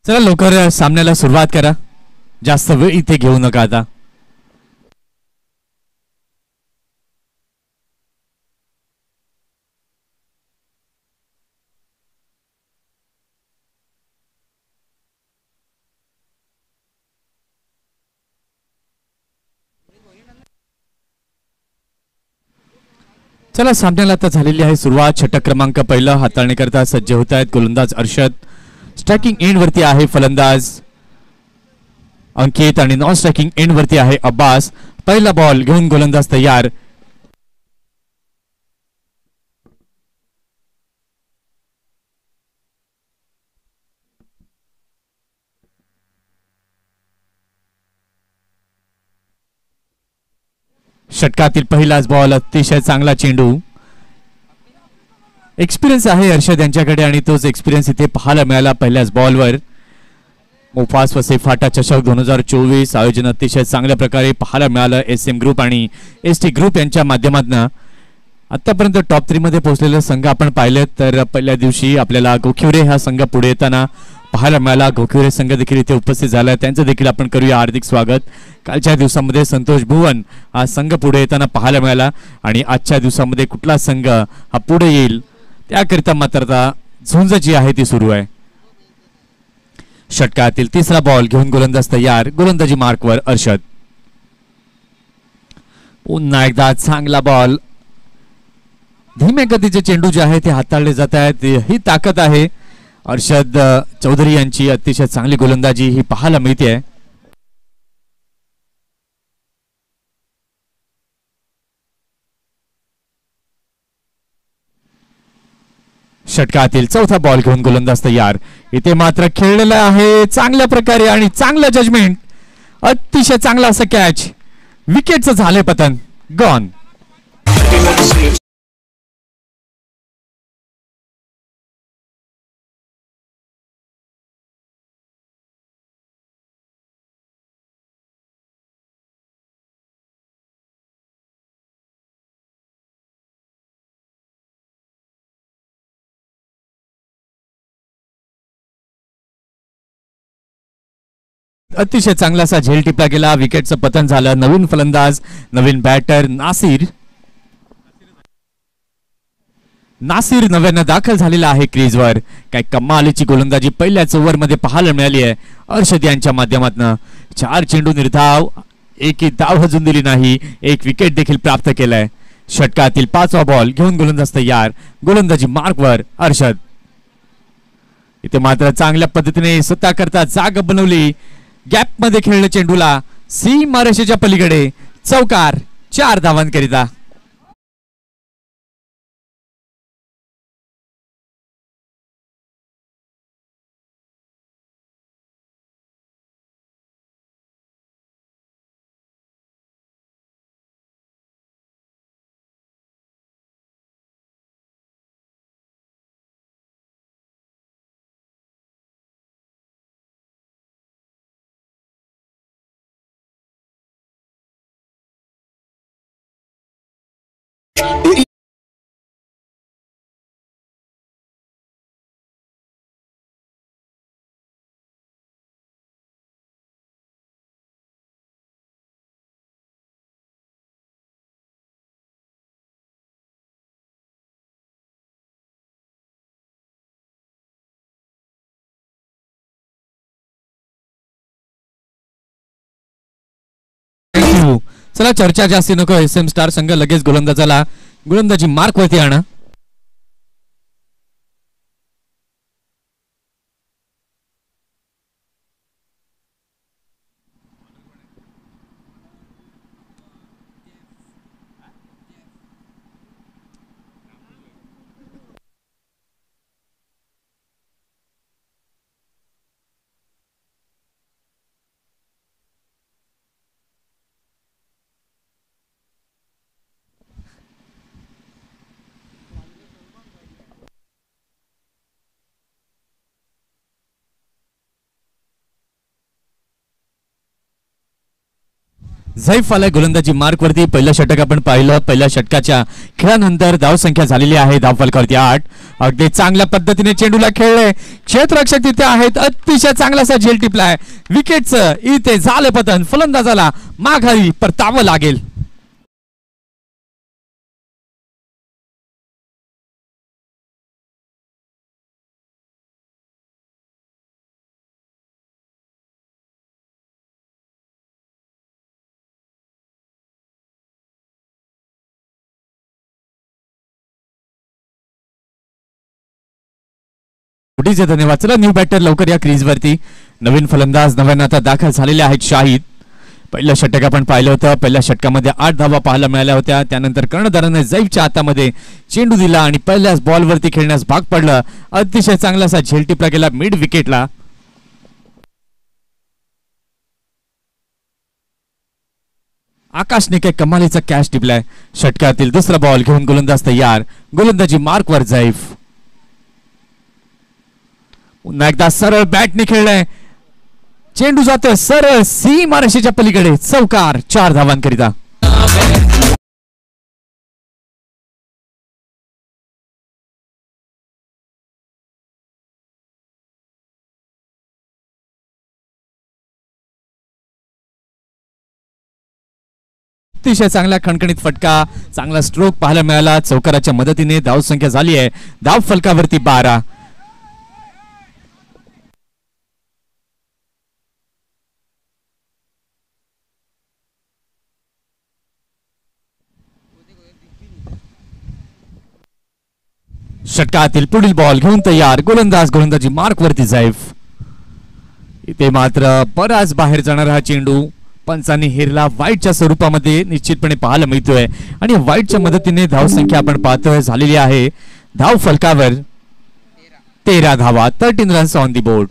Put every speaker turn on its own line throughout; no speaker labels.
चला लवकर सामन्याला सुरुवात करा. जास्त वेळ इथे घेऊ नका आता. चला सामन्याला आता झालेली आहे सुरुवात. षटक क्रमांक पहिला हाताळणी करता सज्ज होत आहेत गोलंदाज अर्षद. स्ट्रायकिंग एंड वरती आहे फलंदाज अंकित आणि नॉन स्ट्रायकिंग एंड वरती आहे अब्बास. पहिला बॉल घेऊन गोलंदाज तयार. षटकातील पहिलाच बॉल अतिशय चांगला चेंडू. एक्सपिरियन्स आहे अर्षद यांच्याकडे आणि तोच एक्सपिरियन्स इथे पाहायला मिळाला पहिल्याच बॉलवर. मोफास वसे फाटा चषक 2024 आयोजन अतिशय चांगल्या प्रकारे पाहायला मिळालं. SM ग्रुप आणि ST ग्रुप यांच्या माध्यमातून आतापर्यंत टॉप 3 मध्ये पोहोचलेले संघ आपण पाहिले तर पहिल्या दिवशी आपल्याला गोखिवरे हा संघ पुढे येताना पाहायला मिळाला. गोखिवरे संघ देखील इथे उपस्थित झाला, त्यांचं देखील आपण करूया हार्दिक स्वागत. कालच्या दिवसामध्ये संतोष भुवन हा संघ पुढे येताना पाहायला मिळाला आणि आजच्या दिवसामध्ये कुठला संघ हा पुढे येईल त्याकरिता मात्र झुंज जी आहे ती सुरू आहे. षटकातील तिसरा बॉल घेऊन गोलंदाज तयार. गोलंदाजी मार्कवर अर्षद. पुन्हा एकदा चांगला बॉल. धीम्या गतीचे चेंडू जे आहे ते हाताळले जात आहेत, ही ताकद आहे अर्षद चौधरी यांची. अतिशय चांगली गोलंदाजी ही पाहायला मिळते. षटकातील चौथा बॉल घेऊन गोलंदाज तयार. इथे मात्र खेळलेला आहे चांगल्या प्रकारे आणि चांगलं जजमेंट. अतिशय चांगला असं कॅच. विकेटचं झाले पतन. गॉन. अतिशय चांगला असा झेल टिपला गेला. विकेटचं पतन झालं. नवीन फलंदाज नवीन बॅटर नासिर नव्यानं दाखल झालेला आहे क्रीजवर. काय कमालीची गोलंदाजी पहिल्याच ओव्हरमध्ये पाहायला मिळाली आहे अर्षद यांच्या माध्यमातून. 4 चेंडू निर्धाव, एकही धाव अजून दिली नाही, एक विकेट देखील प्राप्त केलाय. षटकातील 5वा बॉल घेऊन गोलंदाज तयार. गोलंदाजी मार्कवर अर्षद. इथे मात्र चांगल्या पद्धतीने स्वतः करता जागा बनवली. गॅप मध्ये खेळलं चेंडूला. सीमारेषेच्या पलीकडे चौकार. 4 धावांकरिता. चला चर्चा जास्ती नको. SM स्टार संघ लगेच गोलंदाजाला गोलंदाजी मार्क वरती आणा. झैफ आलाय गोलंदाजी मार्क वरती. पहिलं षटक आपण पाहिलं. पहिल्या षटकाच्या खेळानंतर धावसंख्या झालेली आहे धाव फलकावरती 8. अगदी चांगल्या पद्धतीने चेंडूला खेळले. क्षेत्ररक्षक तिथे आहेत. अतिशय चांगलासा झेल टिपलाय. विकेटचं इथे झालं पतन. फलंदाजाला माघारी परतावं लागेल. धन्यवाद. चला न्यू बॅटर लवकर या क्रीज वरती. नवीन फलंदाज नव्यानं आता दाखल झालेले आहेत शाहिद. पहिलं षटक आपण पाहिलं होतं. पहिल्या षटकामध्ये 8 धावा पाहायला मिळाल्या होत्या. त्यानंतर कर्णधाराने झैफच्या हातामध्ये चेंडू दिला आणि पहिल्याच बॉलवरती खेळण्यास भाग पडलं. अतिशय चांगलासा झेल टिपला गेला मिड विकेटला. आकाशने काय कमालीचा कॅच टिपलाय. षटकातील दुसरा बॉल घेऊन गोलंदाज तयार. गोलंदाजी मार्कवर झैफ. पुन्हा एकदा सरळ बॅटने खेळलाय. चेंडू जातोय सरळ सीमारेषेच्या पलीकडे. चौकार 4 धावांकरिता. अतिशय चांगला खणखणीत फटका. चांगला स्ट्रोक पाहायला मिळाला. चौकाराच्या मदतीने धावसंख्या झाली आहे धाव फलकावरती 12. षटकातील पुढील बॉल घेऊन तयार. गोलंदाजी मार्क वरती झैफ. इथे मात्र बराच बाहेर जाणारा हा चेंडू पंचांनी हेरला. वाईटच्या स्वरूपामध्ये निश्चितपणे पाहायला मिळतोय आणि वाईटच्या मदतीने धावसंख्या आपण पाहतोय झालेली आहे धाव फलकावर 13 धावा. 13 रन्स ऑन दी बोर्ड.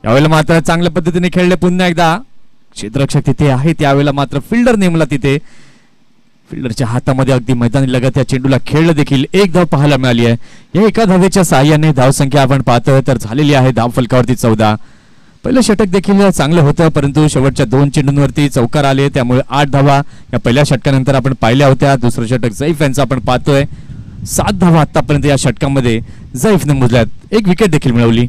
यावेळेला मात्र चांगल्या पद्धतीने खेळले. पुन्हा एकदा क्षेत्ररक्षक तिथे आहे. त्यावेळेला मात्र फिल्डर नेमला तिथे. फिल्डरच्या हातामध्ये अगदी मैदानी लगत या चेंडूला खेळलं देखील. 1 धाव पाहायला मिळाली आहे. या एका धावेच्या साहाय्याने धावसंख्या आपण पाहतोय तर झालेली आहे धाव फलकावरती 14. पहिलं षटक देखील चांगलं होतं परंतु शेवटच्या 2 चेंडूंवरती चौकार आले. त्यामुळे 8 धावा या पहिल्या षटकानंतर आपण पाहिल्या होत्या. दुसरं षटक झैफ यांचं आपण पाहतोय. 7 धावा आतापर्यंत या षटकामध्ये झैफने मोजल्यात. 1 विकेट देखील मिळवली.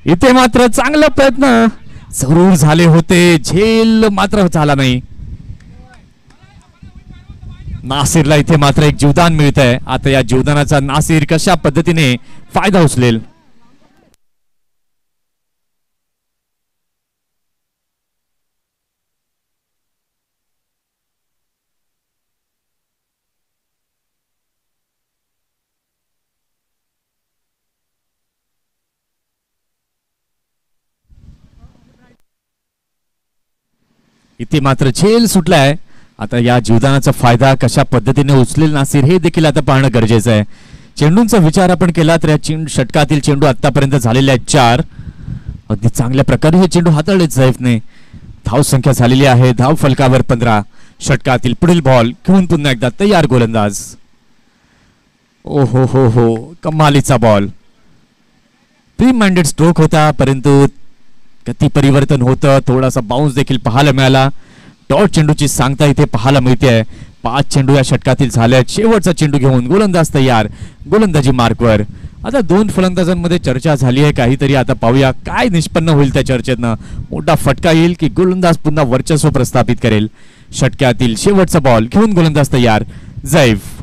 इथे मात्र चांगला प्रयत्न जरूर झाले होते. झेल मात्र झाला नाही. नासिरला इथे मात्र एक जीवदान मिळत आहे. आता या जीवदानाचा नासिर कशा पद्धतीने फायदा उचलेल. इथे मात्र झेल सुटलाय. आता या जीवदानाचा फायदा कशा पद्धतीने उचलेल नासिर हे देखील आता पाहणं गरजेचं आहे. चेंडूंचा विचार आपण केला तर या षटकातील चेंडू आतापर्यंत झालेले आहेत 4. अगदी चांगल्या प्रकारे हे चेंडू हाताळले झैफने. धावसंख्या झालेली आहे धाव फलकावर 15. षटकातील पुढील बॉल घेऊन पुन्हा एकदा तयार गोलंदाज. ओ हो कमालीचा बॉल. प्री माइंडेड स्ट्रोक होता परंतु गती परिवर्तन होतं. थोडासा बाउन्स देखील पाहायला मिळाला. डॉट चेंडूची सांगता इथे पाहायला मिळते. 5 चेंडू या षटकातील झाल्यात. शेवटचा चेंडू घेऊन गोलंदाज तयार. गोलंदाजी मार्कवर. आता 2 फलंदाजांमध्ये चर्चा झाली आहे. काहीतरी आता पाहूया काय निष्पन्न होईल त्या चर्चेतनं. मोठा फटका येईल की गोलंदाज पुन्हा वर्चस्व प्रस्थापित करेल. षटकातील शेवटचा बॉल घेऊन गोलंदाज तयार झैफ.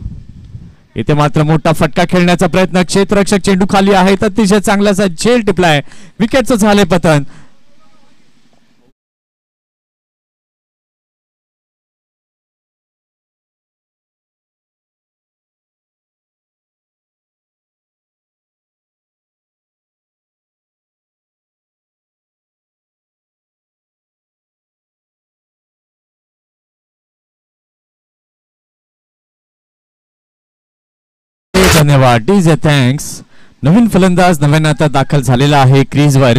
इथे मात्र मोठा फटका खेळण्याचा प्रयत्न. क्षेत्ररक्षक चेंडू खाली आहेत. अतिशय चांगलासा झेल टिपलाय. विकेटचं झाले पतन. धन्यवाद. DJ thanks. नवीन फलंदाज नव्यानं आता दाखल झालेला आहे क्रीजवर.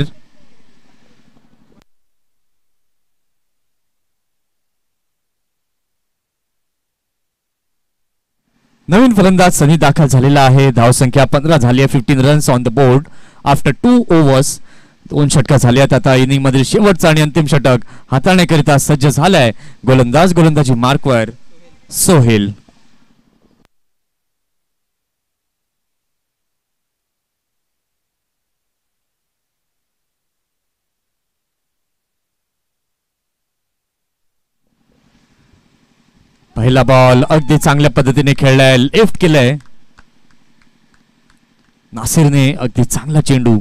नवीन फलंदाज सनी दाखल झालेला आहे. धावसंख्या 15 झाली आहे. 15 runs on the board after 2 overs. 2 षटक झाल्यात. आता इनिंग मधील शेवटचा आणि अंतिम षटक हाताळण्याकरिता सज्ज झालाय गोलंदाज. गोलंदाजी मार्कवर सोहेल. पहिला बॉल अगदी चांगल्या पद्धतीने खेळलाय, लेफ्ट केलंय नासिरने. अगदी चांगला चेंडू,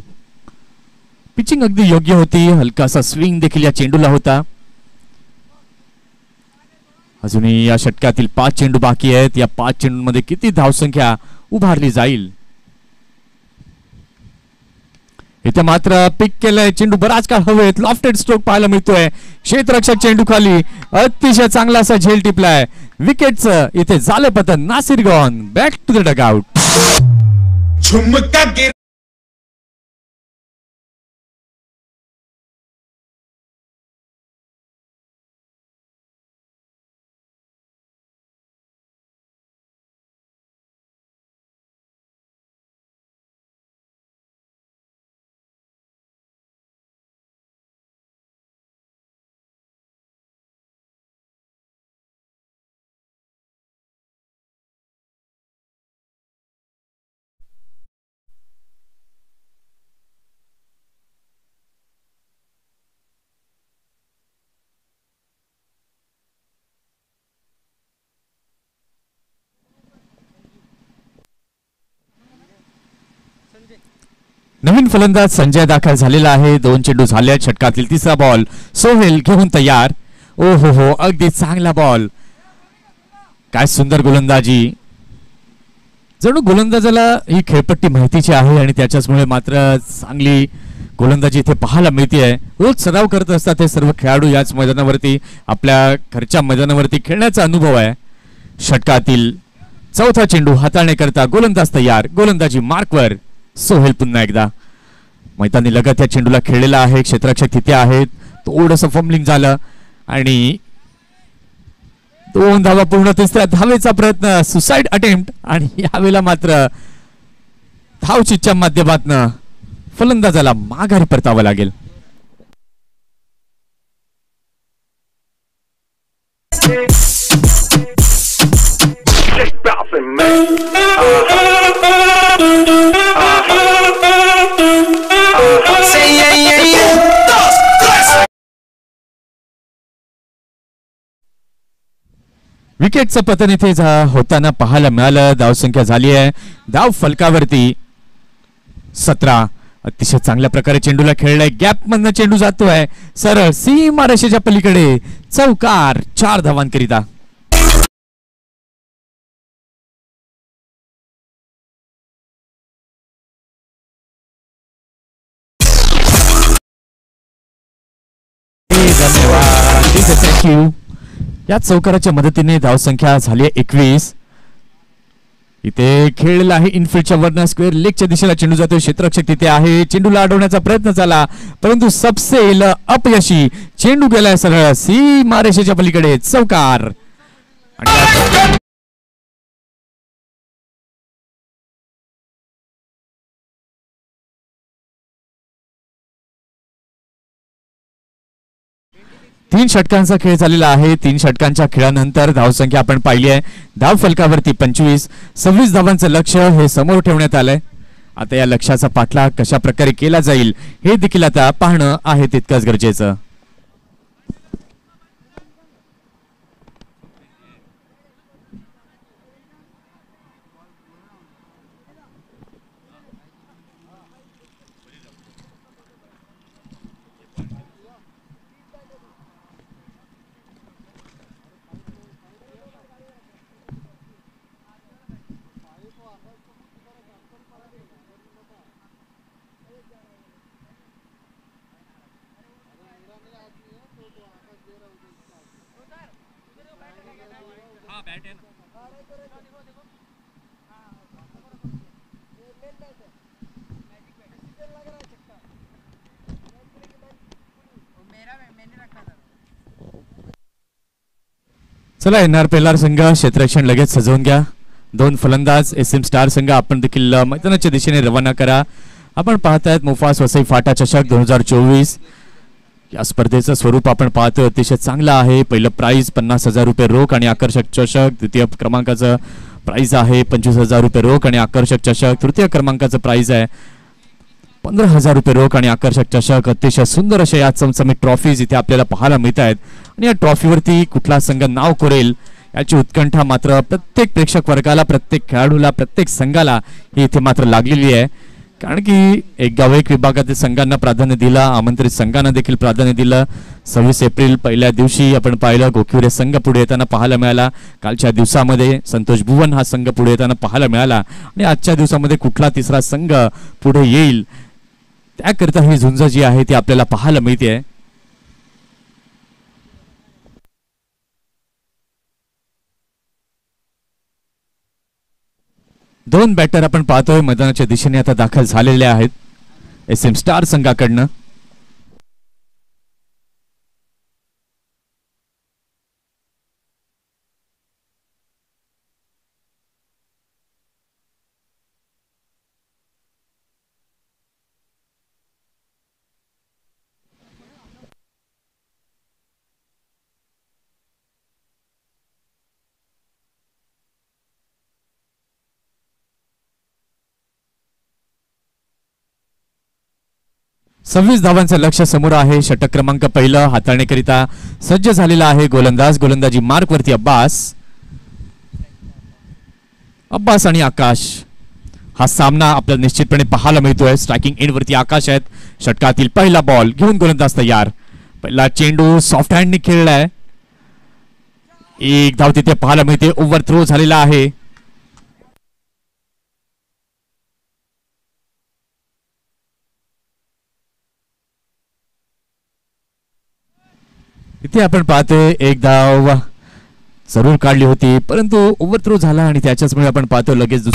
पिचिंग अगदी योग्य होती. हलकासा स्विंग देखील या चेंडूला होता. अजूनही या षटकातील 5 चेंडू बाकी आहेत. या 5 चेंडूंमध्ये किती धावसंख्या उभारली जाईल. इथे मात्र पिक केलंय चेंडू, बराच काळ हवेत. लॉफ्टेड स्ट्रोक पाहायला मिळतोय. क्षेत्ररक्षक चेंडू खाली, अतिशय चांगला असा झेल टिपलाय. विकेटचं इथे झालं पतन. Nasir gone, back to the dugout. नवीन फलंदाज संजय दाखल झालेला आहे. 2 चेंडू झाले. षटकातील तिसरा बॉल सोहेल घेऊन तयार. ओ हो हो, अगदी चांगला बॉल. काय सुंदर गोलंदाजी. जणू गोलंदाजाला ही खेळपट्टी माहितीची आहे आणि त्याच्यामुळे मात्र चांगली गोलंदाजी इथे पाहायला मिळते. रोज सराव करत असतात हे सर्व खेळाडू याच मैदानावरती, आपल्या घरच्या मैदानावरती खेळण्याचा अनुभव आहे. षटकातील चौथा चेंडू हाताळण्याकरता गोलंदाज तयार. गोलंदाजी मार्कवर सोहेल. पुन्हा एकदा मैदानी लगत या चेंडूला खेळलेला आहे. क्षेत्ररक्षक तिथे आहेत. थोडंसं फंबलिंग झालं आणि 2 धावा पूर्ण. तिसऱ्या धावेचा प्रयत्न, सुसाइड अटेम्प्ट, आणि यावेळेला मात्र धावचीच्या माध्यमातून फलंदाजाला माघारी परतावं लागेल. विकेटचं पतन इथे होताना पाहायला मिळालं. धावसंख्या झाली आहे धाव फलकावरती 17. अतिशय चांगल्या प्रकारे चेंडूला खेळलाय. गॅप मधनं चेंडू जातोय सरळ सीमारेषेच्या पलीकडे. चौकार. 4 धावांकरिता. धन्यवाद, थँक्यू. या चौकाराच्या मदतीने धावसंख्या झाली 21. इथे खेळलेला आहे इनफिल्डच्या वरनं. स्क्वेअर लेगच्या दिशेला चेंडू जातोय. क्षेत्ररक्षक तिथे आहे. चेंडूला अडवण्याचा प्रयत्न झाला परंतु सबसेल अपयशी. चेंडू गेलाय सरळ सीमारेषेच्या पलीकडे. चौकार. 3 षटकांचा खेळ झालेला आहे. 3 षटकांच्या खेळानंतर धावसंख्या आपण पाहिली आहे. धाव फलकावरती 25. 26 धावांचं लक्ष्य हे समोर ठेवण्यात आलंय. आता या लक्ष्याचा पाठलाग कशा प्रकारे केला जाईल हे देखील आता पाहणं आहे तितकंच गरजेचं. चला एनआर पेलार संघ क्षेत्ररक्षण लगेच सजवून घ्या. 2 फलंदाज एसएम स्टार संघ आपण देखील मैदानाच्या दिशेने रवाना करा. आपण पाहतायत मुफास वसई फाटा चषक 2024 या स्पर्धेचं स्वरूप आपण पाहतोय अतिशय चांगलं आहे. पहिलं प्राइज 50,000 रुपये रोख आणि आकर्षक चषक. द्वितीय क्रमांकाचं प्राइज आहे 25,000 रुपये रोख आणि आकर्षक चषक. तृतीय क्रमांकाचं प्राइज आहे 15,000 रुपये रोख आणि आकर्षक चषक. अतिशय सुंदर अशा या चमचमीत ट्रॉफीज इथे आपल्याला पाहायला मिळत आहेत आणि या ट्रॉफीवरती कुठला संघ नाव कोरेल याची उत्कंठा मात्र प्रत्येक प्रेक्षक वर्गाला, प्रत्येक खेळाडूला, प्रत्येक संघाला ही इथे मात्र लागलेली आहे. कारण की एक गाव एक विभागातील संघांना प्राधान्य दिलं, आमंत्रित संघांना देखील प्राधान्य दिलं. 26 एप्रिल पहिल्या दिवशी आपण पाहिलं गोखिवरे संघ पुढे येताना पाहायला मिळाला. कालच्या दिवसामध्ये संतोष भुवन हा संघ पुढे येताना पाहायला मिळाला आणि आजच्या दिवसामध्ये कुठला तिसरा संघ पुढे येईल त्याकरिता ही झुंज जी आहे ती आपल्याला पाहायला मिळते. दोन बॅटर आपण पाहतोय मैदानाच्या दिशेने आता दाखल झालेले आहेत SM स्टार संघाकडनं. सव्वीस धावांचं लक्ष समोर आहे. षटक क्रमांक पहिलं हाताळण्याकरिता सज्ज झालेला आहे गोलंदाज. गोलंदाजी मार्क वरती अब्बास आणि आकाश. हा सामना आपल्याला निश्चितपणे पाहायला मिळतोय. स्ट्रायकिंग एंड वरती आकाश आहेत. षटकातील पहिला बॉल घेऊन गोलंदाज तयार. पहिला चेंडू सॉफ्ट हँडने खेळलाय. एक धाव तिथे पाहायला मिळते. ओव्हर थ्रो झालेला आहे. इथे आपण पाहतोय एक धाव जरूर काढली होती परंतु ओव्हर थ्रो झाला आणि त्याच्याचमुळे आपण पाहतो लगेच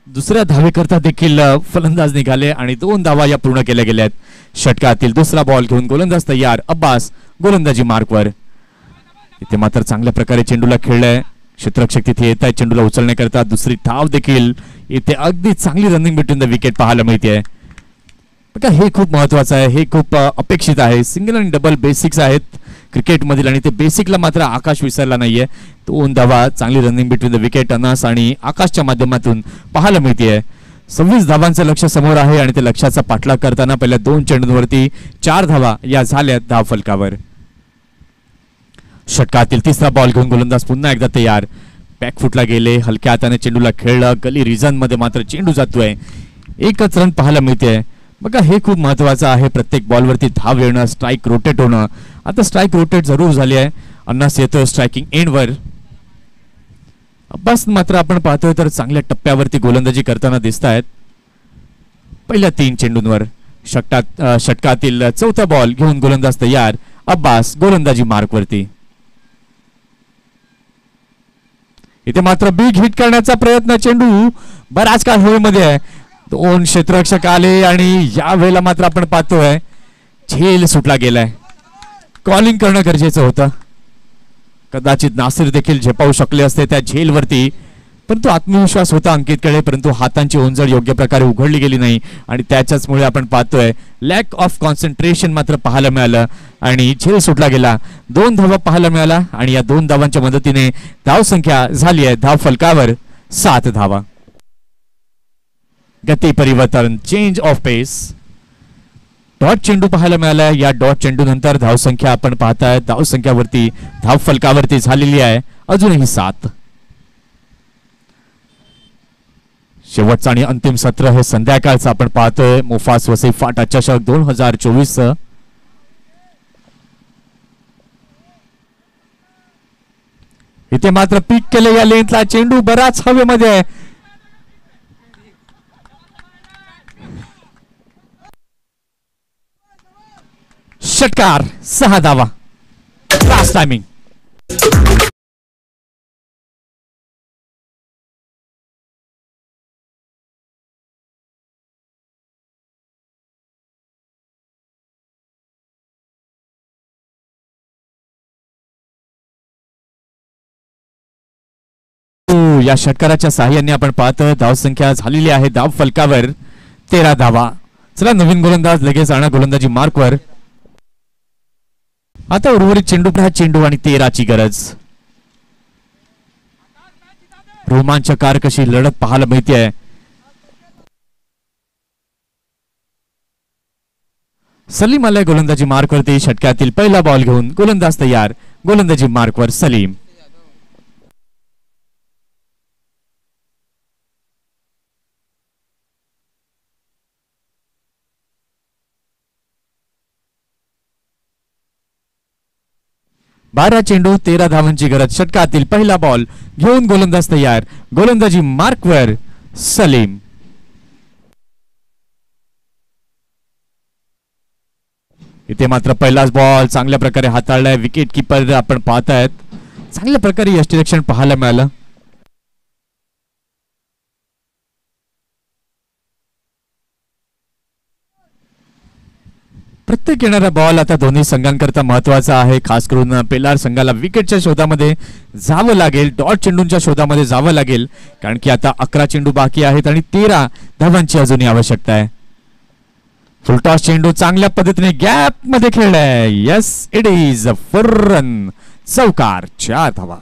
दुसऱ्या धावेकरता देखील फलंदाज निघाले आणि 2 धावा या पूर्ण केल्या गेल्यात. षटकातील दुसरा बॉल घेऊन गोलंदाज तयार. अब्बास गोलंदाजी मार्कवर. इथे मात्र चांगल्या प्रकारे चेंडूला खेळलाय. क्षेत्ररक्षक तिथे येत आहे चेंडूला उचलण्याकरता. दुसरी धाव देखील इथे अगदी चांगली रनिंग बिटवीन द विकेट पाहायला मिळते. बघा हे खूप महत्वाचं आहे. हे खूप अपेक्षित आहे. सिंगल आणि डबल बेसिक्स आहेत क्रिकेटमधील आणि ते बेसिकला मात्र आकाश विसरला नाहीये. 2 धावा चांगली रनिंग बिटवीन द विकेट अनास आणि आकाशच्या माध्यमातून पाहायला मिळते. 26 धावांचं लक्ष समोर आहे आणि ते लक्ष्याचा पाठलाग करताना पहिल्या 2 चेंडूंवरती 4 धावा या झाल्यात धाव फलकावर. षटकातील तिसरा बॉल घेऊन गोलंदाज पुन्हा एकदा तयार. बॅकफुटला गेले. हलक्या हाताने चेंडूला खेळलं. गली रिजन मध्ये मात्र चेंडू जातोय. एकच रन पाहायला मिळते. बघा हे खूप महत्वाचं आहे. प्रत्येक बॉलवरती धाव येणं, स्ट्राईक रोटेट होणं. आता स्ट्राईक रोटेट जरूर झाली आहे. अन्नास येतोय स्ट्रायकिंग एंडवर. अब्बास मात्र आपण पाहतोय तर चांगल्या टप्प्यावरती गोलंदाजी करताना दिसत आहेत. पहिल्या 3 चेंडूंवर षटकातील चौथा बॉल घेऊन गोलंदाज तयार. अब्बास गोलंदाजी मार्कवरती. इथे मात्र बिग हिट करण्याचा प्रयत्न. चेंडू बराच काळ होळीमध्ये आहे. 2 क्षेत्ररक्षक आले आणि या वेळेला मात्र आपण पाहतोय झेल सुटला गेलाय. कॉलिंग करणं गरजेचं होतं. कदाचित नासिर देखील झेपावू शकले असते त्या झेलवरती परंतु आत्मविश्वास होता अंकितकडे परंतु हातांची ओंजळ योग्य प्रकारे उघडली गेली नाही आणि त्याच्याचमुळे आपण पाहतोय लॅक ऑफ कॉन्सन्ट्रेशन मात्र पाहायला मिळालं आणि झेल सुटला गेला. 2 धावा पाहायला मिळाला आणि या 2 धावांच्या मदतीने धाव संख्या झाली आहे धाव फलकावर 7 धावा. गती परिवर्तन चेंज ऑफ पेस. डॉट चेंडू पाहायला मिळाला. या डॉट चेंडू नंतर धाव संख्या आपण पाहताय धाव संख्यावरती धाव फलकावरती झालेली आहे अजूनही 7. शेवटचं आणि अंतिम सत्र हे संध्याकाळचं आपण पाहतोय मुफास वसई फाटा चषक 2024. इथे मात्र पीक केले या लेंथला. चेंडू बराच हवेमध्ये आहे. षटकार 6 धावा. Last timing. या षटकाराच्या साहाय्याने आपण पाहतो धाव संख्या झालेली आहे धाव फलकावर 13 धावा. चला नवीन गोलंदाज लगेच आणा गोलंदाजी मार्कवर. आता उर्वरित चेंडू चेंडू आणि 13ची गरज. रोमांचकार कशी लढत पाहायला मिळते. सलीम आलाय गोलंदाजी मार्कवरती. षटकातील पहिला बॉल घेऊन गोलंदाज तयार. गोलंदाजी मार्कवर सलीम. बारा चेंडू 13 धावांची गरज. षटकातील पहिला बॉल घेऊन गोलंदाज तयार. गोलंदाजी मार्कवर सलीम. इथे मात्र पहिलाच बॉल चांगल्या प्रकारे हाताळलाय. विकेट किपर आपण पाहतायत. चांगल्या प्रकारे यष्टिरक्षण पाहायला मिळालं. प्रत्येक येणारा बॉल आता दोन्ही संघांकरता महत्वाचा आहे. खास करून पेलार संघाला विकेटच्या शोधामध्ये जावं लागेल. डॉट चेंडूंच्या शोधामध्ये जावं लागेल. कारण की आता 11 चेंडू बाकी आहेत आणि 13 धावांची अजूनही आवश्यकता आहे. फुलटॉस चेंडू चांगल्या पद्धतीने गॅप मध्ये खेळलाय. Yes it is a 4 run. चौकार. 4 धावा.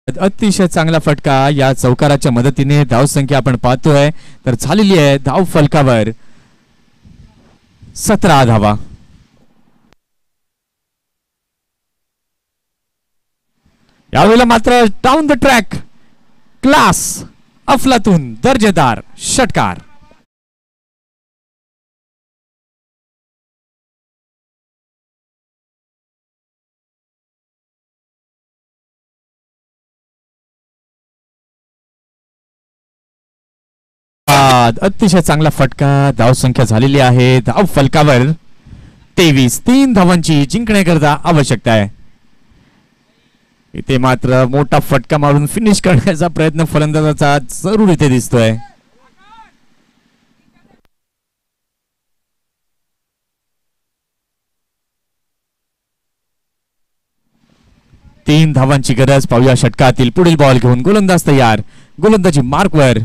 अतिशय चांगला फटका. या चौकाराच्या मदतीने धावसंख्या आपण पाहतोय तर झालेली आहे धाव फलकावर 17 धावा. यावेळेला मात्र डाऊन द ट्रॅक क्लास अफलातून दर्जेदार षटकार. अतिशय चांगला फटका. धावसंख्या झालेली आहे धाव फलकावर 23. 3 धावांची जिंकण्याकरता आवश्यकता आहे. इथे मात्र मोठा फटका मारून फिनिश करण्याचा प्रयत्न फलंदाजाचा जरूर इथे दिसतोय. तीन धावांची गरज. पाहूया षटकातील पुढील बॉल घेऊन गोलंदाज तयार. गोलंदाजी मार्कवर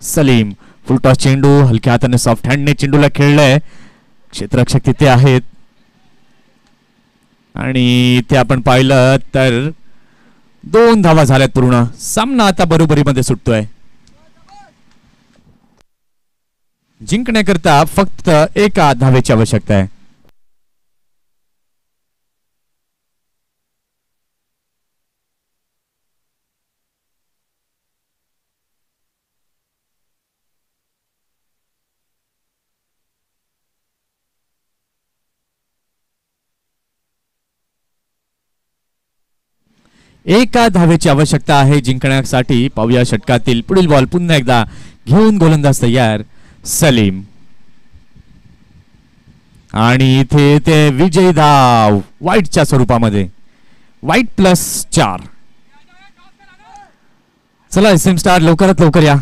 सलीम. फुलटॉस चेंडू हलक्या हाताने सॉफ्ट हँडने चेंडूला खेळलाय. क्षेत्ररक्षक तिथे आहेत आणि इथे आपण पाहिलं तर 2 धावा झाल्यात पूर्ण. सामना आता बरोबरीमध्ये सुटतोय. जिंकण्याकरता फक्त 1 धावेची आवश्यकता आहे. एका धावेची आवश्यकता आहे जिंकण्यासाठी. पाहूया षटकातील पुढील बॉल पुन्हा एकदा घेऊन गोलंदाज तयार सलीम. आणि इथे ते विजयी धाव वाईटच्या स्वरूपामध्ये. वाईट +4. चला एसएम स्टार लवकरात लवकर या.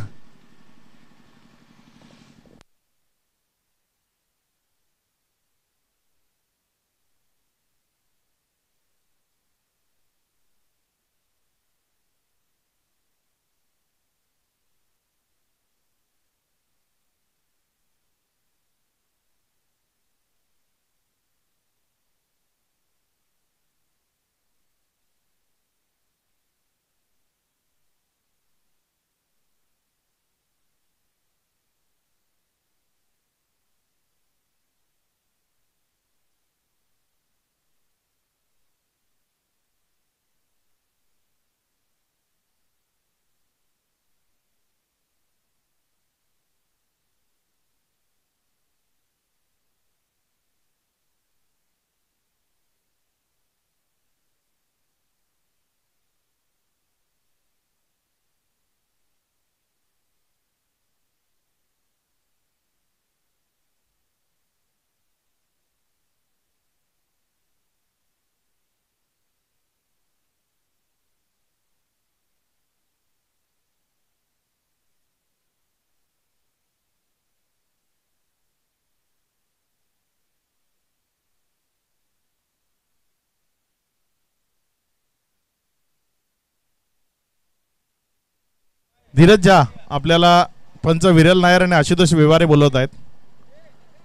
धीरज झा आपल्याला पंच विरल नायर आणि आशुतोष व्यवहारे बोलवत आहेत.